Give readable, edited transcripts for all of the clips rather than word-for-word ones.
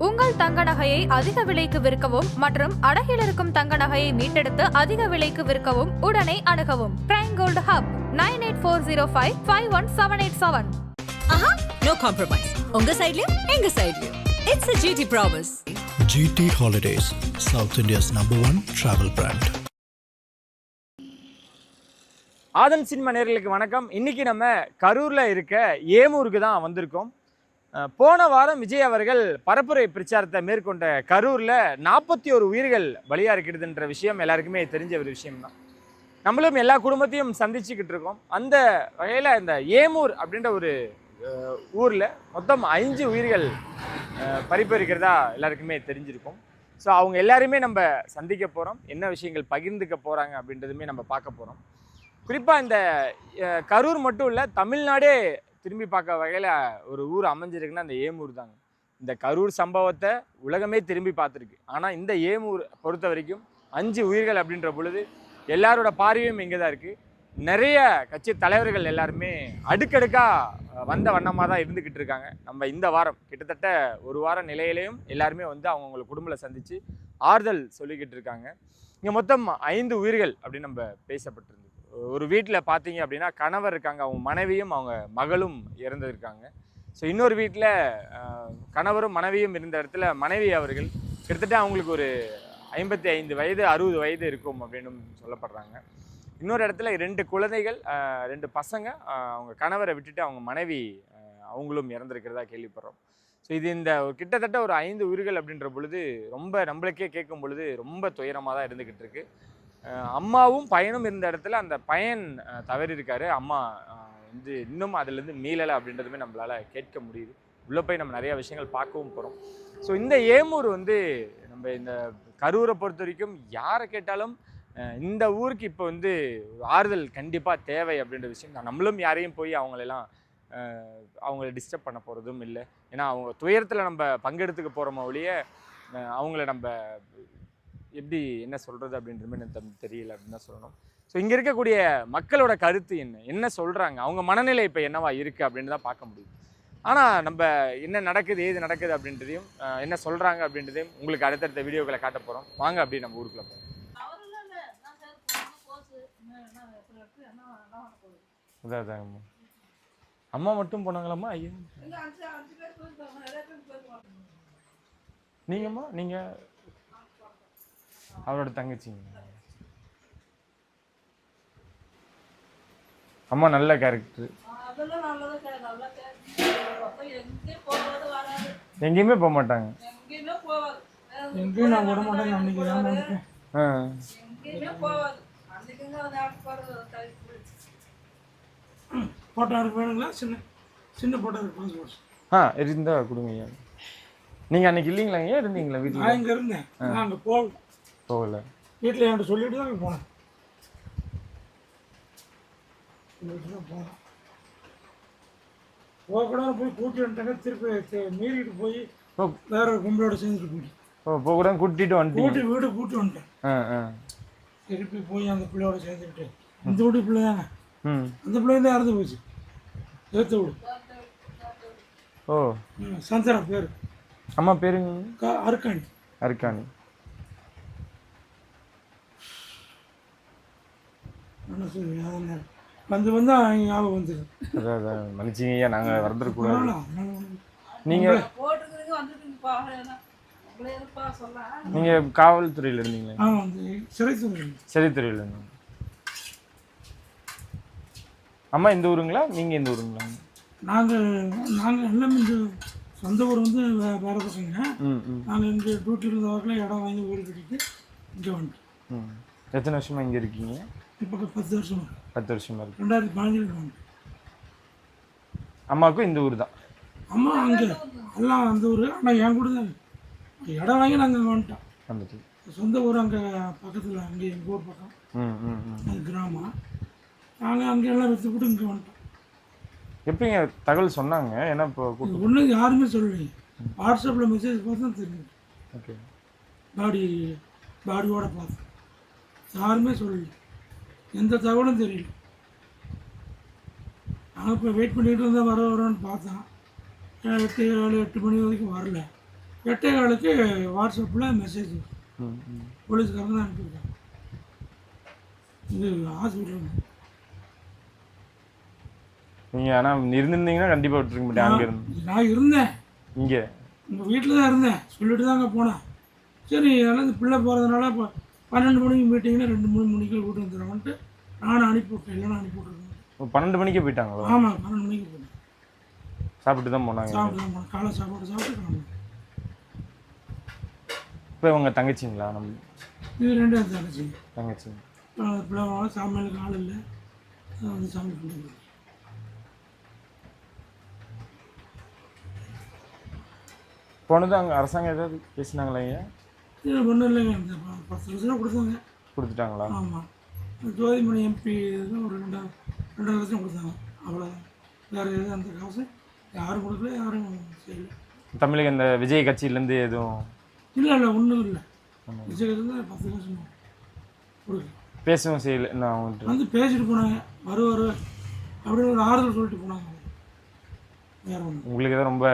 உங்கள் தங்க நகையை அதிக விலைக்கு விற்கவும் மற்றும் அடகில் இருக்கும் தங்க நகையை மீட்டெடுத்து அதிக விலைக்கு விற்கவும் உடனே அணுகவும் prime gold hub 9840551787. No compromise. உங்க சைடுலயும் எங்க சைடுலயும். It's a GT promise. GT Holidays, South India's #1 travel brand. Aadhan cinema நேயர்களுக்கு வணக்கம். இன்னைக்கு நம்ம கரூர்ல இருக்க ஏமூருக்கு தான் வந்திருக்கோம். போன வாரம் விஜய் அவர்கள் பரப்புரை பிரச்சாரத்தை மேற்கொண்ட கரூர்ல 41 உயிர்கள் பலியா இருக்குதுன்ற விஷயம் எல்லாருக்குமே தெரிஞ்ச ஒரு விஷயம் தான். நம்மளும் எல்லா குடும்பத்தையும் சந்திச்சுக்கிட்டு இருக்கோம். அந்த வகையில் இந்த ஏமூர் அப்படின்ற ஒரு ஊரில் மொத்தம் 5 உயிர்கள் பறிப்பு இருக்கிறதா எல்லாருக்குமே தெரிஞ்சிருக்கும். ஸோ அவங்க எல்லாருமே நம்ம சந்திக்க போகிறோம், என்ன விஷயங்கள் பகிர்ந்துக்க போகிறாங்க அப்படின்றதுமே நம்ம பார்க்க போகிறோம். குறிப்பாக இந்த கரூர் மட்டும் இல்லை, தமிழ்நாடே திரும்பி பார்க்க வகையில் ஒரு ஊர் அமைஞ்சிருக்குன்னா அந்த ஏமூர் தாங்க. இந்த கரூர் சம்பவத்தை உலகமே திரும்பி பார்த்துருக்கு. ஆனால் இந்த ஏமூர் பொறுத்த வரைக்கும் 5 உயிர்கள் அப்படின்ற பொழுது எல்லாரோட பார்வையும் இங்கே தான் இருக்குது. நிறைய கட்சி தலைவர்கள் எல்லாருமே அடுக்கடுக்காக வந்த வண்ணமாக தான் இருந்துக்கிட்டு இருக்காங்க. நம்ம இந்த வாரம் கிட்டத்தட்ட ஒரு வார நிலையிலையும் எல்லாருமே வந்து அவங்கவுங்களை குடும்பத்தில் சந்தித்து ஆறுதல் சொல்லிக்கிட்டு இருக்காங்க. இங்கே மொத்தம் 5 உயிர்கள் அப்படின்னு நம்ம பேசப்பட்டிருந்தது. ஒரு வீட்டில் பார்த்தீங்க அப்படின்னா கணவர் இருக்காங்க, அவங்க மனைவியும் அவங்க மகளும் இறந்துருக்காங்க. ஸோ இன்னொரு வீட்டில் கணவரும் மனைவியும் இருந்த இடத்துல மனைவி அவர்கள் கிட்டத்தட்ட அவங்களுக்கு ஒரு 55 வயது 60 வயது இருக்கும் அப்படின்னு சொல்லப்படுறாங்க. இன்னொரு இடத்துல 2 குழந்தைகள், 2 பசங்க, அவங்க கணவரை விட்டுட்டு அவங்க மனைவி அவங்களும் இறந்துருக்கிறதா கேள்விப்படுறோம். ஸோ இது இந்த கிட்டத்தட்ட ஒரு 5 உயிர்கள் அப்படின்ற பொழுது ரொம்ப நம்மளுக்கே கேட்கும் பொழுது ரொம்ப துயரமாக தான் இருந்துக்கிட்டு இருக்கு. அம்மாவும் பையனும் இருந்த இடத்துல அந்த பையன் தவறி இருக்காரு, அம்மா வந்து இன்னும் அதுலேருந்து மீளலை அப்படின்றதுமே நம்மளால் கேட்க முடியுது. உள்ளே போய் நம்ம நிறையா விஷயங்கள் பார்க்கவும் போகிறோம். ஸோ இந்த ஏமூர் வந்து நம்ம இந்த கரூரை பொறுத்த வரைக்கும் யாரை கேட்டாலும் இந்த ஊருக்கு இப்போ வந்து ஆறுதல் கண்டிப்பாக தேவை அப்படின்ற விஷயம் தான். நம்மளும் யாரையும் போய் அவங்கள டிஸ்டர்ப் பண்ண போகிறதும் இல்லை. ஏன்னா அவங்க துயரத்தில் நம்ம பங்கெடுத்துக்க போகிறோமோ ஒழிய அவங்கள நம்ம எப்படி என்ன சொல்கிறது அப்படின்றமே எனக்கு தெரியல அப்படின்னு தான் சொல்லணும். ஸோ இங்கே இருக்கக்கூடிய மக்களோட கருத்து என்ன சொல்கிறாங்க, அவங்க மனநிலை இப்போ என்னவா இருக்குது அப்படின்னு தான் பார்க்க முடியுது. ஆனால் நம்ம என்ன நடக்குது, ஏது நடக்குது அப்படின்றதையும் என்ன சொல்கிறாங்க அப்படின்றதையும் உங்களுக்கு அடுத்தடுத்த வீடியோக்களை காட்ட போகிறோம். வாங்க அப்படி நம்ம ஊருக்குள்ள போகிறோம். அதாதாங்கம்மா, அம்மா மட்டும் போனாங்களாம்மா? ஐயா நீங்கம்மா, நீங்கள் அவரோட தங்கச்சிங்க. அம்மா நல்ல கேரக்டர், எங்கேயுமே போக மாட்டாங்க. எங்கேயும் நான் விட மாட்டேன். அன்னைக்கு போட்டோ எடுக்க வேணுங்களா? சின்ன போட்டோ எடுக்க இருந்தா கொடுங்க ஐயா. நீங்கள் அன்னைக்கு இல்லைங்களா ஐயா? இருந்தீங்களா வீட்டில்? நான் இங்கே இருந்தேன், நான் அங்கே போகல. வீட்டில் என்கிட்ட சொல்லிட்டு தான் அங்கே போனேன். போகக்கூடாது போய் கூட்டி வந்துட்டாங்க. திருப்பி மீறிட்டு போய் வேற ஒரு கும்பலோட சேர்ந்துட்டு போயிட்டு போகக்கூடாது கூட்டிட்டு வந்துட்டு வீடு கூட்டி வந்துட்டேன். திருப்பி போய் அந்த பிள்ளையோட சேர்ந்துக்கிட்டு இந்த வீட்டு பிள்ளை தானே, அந்த பிள்ளை தான் இறந்து போச்சு. ஏற்ற வீடு. ஓ, சந்தரா பேர். அம்மா பேருங்க? அருக்காணி. அருக்காணி. என்ன சொல்லுங்க, அதான் வந்து ஞாபகம் வந்துது. அதான் மன்னிச்சிங்க ஐயா, நாங்கள் வரந்துடக்கூடாது. நீங்கள் காவல்துறையில் இருந்தீங்களா? சிறைத்துறையில் இருந்தீங்க. அம்மா இந்த ஊருங்களா, நீங்கள் இந்த ஊருங்களா? நாங்கள் எல்லாம் இந்த சொந்த ஊர் வந்து வேறு பசங்க. நாங்கள் இங்கே டியூட்டியில் இருந்தவர்கள் இடம் வாங்கி வீடு கட்டிட்டு இங்கே வந்துட்டோம். எத்தனை வருஷமாக இங்கே இருக்கீங்க? இப்போ 10 வருஷமா. 10 வருஷமாக இருக்கு. 2015 வந்து. அம்மாவுக்கும் இந்த ஊர் தான்? அம்மா அங்கே எல்லாம் அந்த ஊர். ஆனால் என் கூட தான் இடம் வாங்கி நாங்கள் அங்கே வந்துட்டோம். வந்துட்டு சொந்த ஊர் அங்கே பக்கத்தில், அங்கே எங்கள் ஊர் பக்கம் அது கிராமம். நாங்கள் அங்கே எல்லாம் விற்று போட்டு இங்கே வந்துட்டோம். எப்படிங்க தகவல் சொன்னாங்க? ஏன்னா இப்போ ஒன்றும் யாருமே சொல்லலைங்க. வாட்ஸ்அப்பில் மெசேஜ் பார்த்து தான் தெரியும். ஓகே. பாடியோட பார்த்தேன், யாருமே சொல்லலை, எந்த தகவலும் தெரியல. நாங்கள் இப்போ வெயிட் பண்ணிகிட்டு இருந்தால் வரோன்னு பார்த்தோம். 8 மணி வரைக்கும் வரல. 8:15க்கு வாட்ஸ்அப்பில் மெசேஜ் ம் ம் போலீஸ்காரங்க தான் அனுப்பியிருக்காங்க. இது ஹாஸ்பிட்டல் நீங்கள் ஆனால் இருந்திருந்தீங்கன்னா கண்டிப்பாக விட்டுருக்க மாட்டேன் அங்கே இருந்து நான் இருந்தேன், இங்கே உங்கள் வீட்டில் தான் இருந்தேன், சொல்லிட்டு தாங்க போனேன். சரி அதனால் இந்த பிள்ளை போகிறதுனால இப்போ 12 மணிக்கு மீட்டிங்கன்னா 2-3 மணிக்கு வீட்டு வந்துடுவான்ட்டு நானும் அனுப்பி விட்டேன். இல்லைன்னா அனுப்பி விட்ருக்கேன். 12 மணிக்கே போயிட்டாங்களோ? ஆமாம், 12 மணிக்கு போனேன். சாப்பிட்டு தான் போனாங்க. சாப்பிட்டு தான் போனேன். காலை சாப்பாடு சாப்பிட்டு கிளம்புனேன். இப்போ உங்கள் தங்கச்சிங்களா? நம்ம இது 2 தங்கச்சி. தங்கச்சி பிள்ளை சமையலுக்கு ஆள் இல்லை, வந்து சமையல் பண்ணுறது. போனது அங்கே அரசாங்கம் ஏதாவது பேசினாங்களா? ஐயா இது ஒன்றும் இல்லைங்க, இந்த 10 லட்சம் கொடுத்தாங்க. கொடுத்துட்டாங்களா? ஆமாம், ஜோதிமணி எம்பி ஒரு 2.5 லட்சம் கொடுத்தாங்க, அவ்வளோதான். வேறு எதுவும் அந்த காசு யாரும் கொடுக்கல, யாரும் செய்யலை. தமிழக இந்த விஜய் கட்சியிலேருந்து எதுவும் இல்லை ஒன்றும் இல்லை. விஜயிலிருந்து 10 லட்சம் கொடுக்கல. பேசவும் செய்யலை? நான் அவங்கள்ட்ட வந்து பேசிட்டு போனாங்க, வருவார் அப்படின்னு ஒரு ஆறுதல் சொல்லிட்டு போனாங்க. வேறு ஒன்று உங்களுக்கு தான் ரொம்ப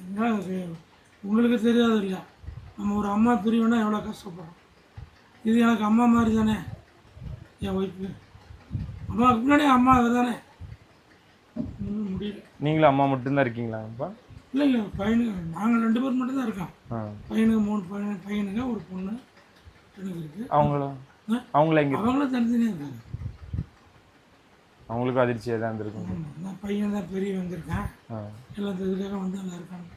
என்ன உங்களுக்கு தெரியாது இல்லை, நம்ம ஒரு அம்மா பிரிவுனா எவ்வளோ கஷ்டப்படுறோம். இது எனக்கு அம்மா மாதிரி தானே என் ஒய்ஃபு. அம்மாவுக்கு முன்னாடி அம்மா தானே. ஒன்றும் முடியல. நீங்களும் அம்மா மட்டும்தான் இருக்கீங்களா இப்போ? இல்லை பையனுங்க நாங்கள் 2 பேர் மட்டும்தான் இருக்கோம். பையனுங்க 3 பையனுங்க ஒரு பொண்ணு எனக்கு இருக்குது. அவங்கள எங்கே? அவங்களும் தனித்தனியாக இருக்காங்க. அவங்களுக்கும் அதிர்ச்சியாக தான் இருந்திருக்கும். ஆமாம், நான் பையன் தான் பெரிய வந்திருக்கேன். எல்லாம் இதுக்காக வந்து நல்லா இருக்காங்க.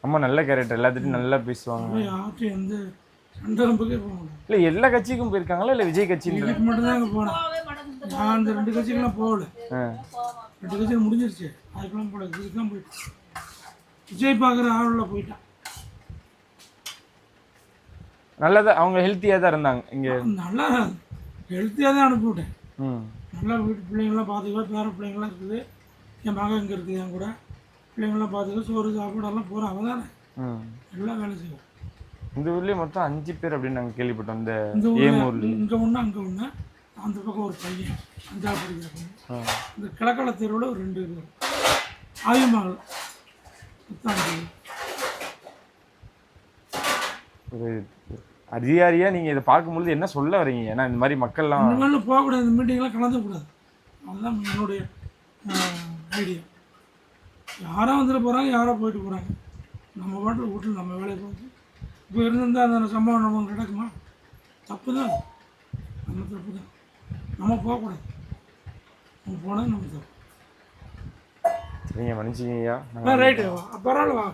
அம்மா நல்ல கேரக்டர், எல்லாத்துட்டும் நல்லா பேசுவாங்க. யார்ட்டும் எந்த சண்டை நம்பக்கே போக முடியாது. இல்லை எல்லா கட்சிக்கும் போயிருக்காங்களா இல்லை விஜய் கட்சியில்? இதுக்கு மட்டும்தான் அங்கே போனேன். நான் அந்த 2 கட்சிக்கெல்லாம் போகல. 2 கட்சியில் முடிஞ்சிருச்சு, அதுக்கெல்லாம் போகல. இதுக்கு தான் போயிட்டு விஜய் பார்க்குற ஆளுள்ள போயிட்டான். நல்லதா அவங்க ஹெல்த்தியாக தான் இருந்தாங்க இங்கே? நல்லா ஹெல்த்தியாக தான் அனுப்பிவிட்டேன். ம் நல்லா வீட்டு பிள்ளைங்களாம் பார்த்துக்கோ, பேர பிள்ளைங்களாம் இருக்குது. என் மகன் இங்கே இருக்குது, என் கூட பிள்ளைங்களாம் பார்த்துக்கோ, சோறு சாப்பாடெல்லாம் போகிறோம். அவன் தானே எல்லாம் வேலை செய்வோம். இந்த ஊர்லேயே மொத்தம் 5 பேர் அப்படின்னு நாங்கள் கேள்விப்பட்டோம். இந்த ஏமூர்ல இங்கே ஒன்று அங்கே ஒன்று, அந்த பக்கம் ஒரு பையன் 5ஆவது படிக்கிற. இந்த கிழக்கலை தெருவில் ஒரு 2 பேர் ஆயுமகள் மொத்தம். ஒரு அதிகாரியாக நீங்கள் இதை பார்க்கும்பொழுது என்ன சொல்ல வரீங்க? ஏன்னா இந்த மாதிரி மக்கள்லாம் இந்த மாதிரிலாம் போகக்கூடாது, இந்த மீட்டிங்லாம் கலந்துக்கூடாது. அதுதான் என்னுடைய ஐடியா. யாரோ வந்துட்டு போகிறாங்க, யாரோ போயிட்டு போகிறாங்க. நம்ம பாட்டில் வீட்டில் நம்ம வேலையை பார்த்து இப்போ இருந்திருந்தால் அந்த சம்பவம் நமக்கு நடக்குமா? தப்பு தான், நம்ம தப்பு தான். நம்ம போகக்கூடாது, நம்ம போனால் நம்ம தப்பு. சரிங்க, மன்னிச்சிங்கய்யா. ரைட்டு, பரவாயில்ல வா.